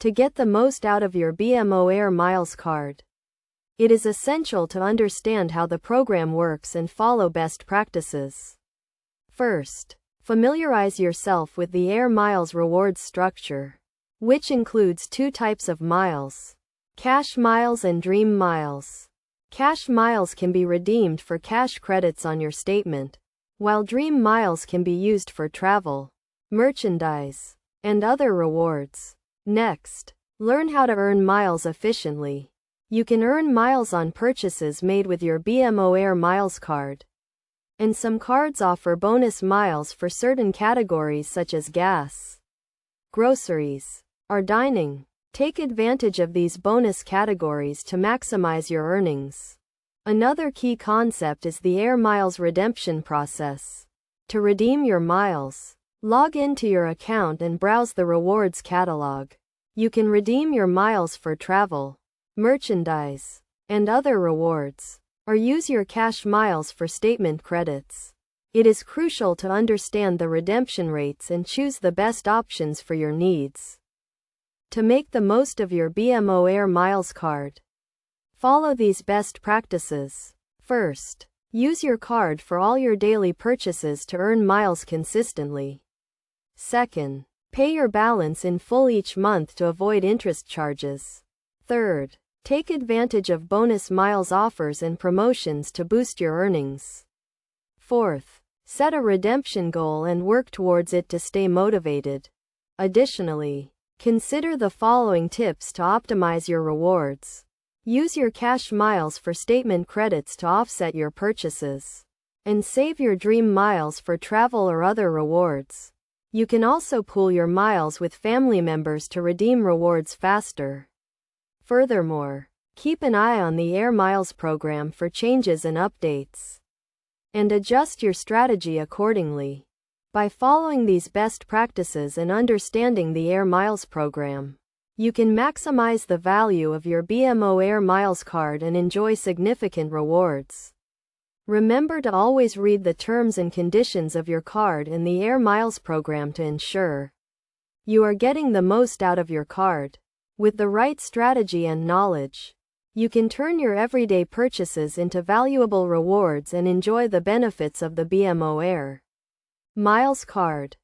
To get the most out of your BMO Air Miles card, it is essential to understand how the program works and follow best practices. First, familiarize yourself with the Air Miles rewards structure, which includes two types of miles: cash miles and dream miles. Cash miles can be redeemed for cash credits on your statement, while dream miles can be used for travel, merchandise, and other rewards. Next, learn how to earn miles efficiently. You can earn miles on purchases made with your BMO Air Miles card, and some cards offer bonus miles for certain categories such as gas, groceries, or dining. Take advantage of these bonus categories to maximize your earnings. Another key concept is the Air Miles redemption process. To redeem your miles, log into your account and browse the rewards catalog. You can redeem your miles for travel, merchandise, and other rewards, or use your cash miles for statement credits. It is crucial to understand the redemption rates and choose the best options for your needs. To make the most of your BMO Air Miles card, follow these best practices. First, use your card for all your daily purchases to earn miles consistently. Second, pay your balance in full each month to avoid interest charges. Third, take advantage of bonus miles offers and promotions to boost your earnings. Fourth, set a redemption goal and work towards it to stay motivated. Additionally, consider the following tips to optimize your rewards. Use your cash miles for statement credits to offset your purchases, and save your dream miles for travel or other rewards. You can also pool your miles with family members to redeem rewards faster. Furthermore, keep an eye on the Air Miles program for changes and updates, and adjust your strategy accordingly. By following these best practices and understanding the Air Miles program, you can maximize the value of your BMO Air Miles card and enjoy significant rewards. Remember to always read the terms and conditions of your card and the Air Miles program to ensure you are getting the most out of your card. With the right strategy and knowledge, you can turn your everyday purchases into valuable rewards and enjoy the benefits of the BMO Air Miles card.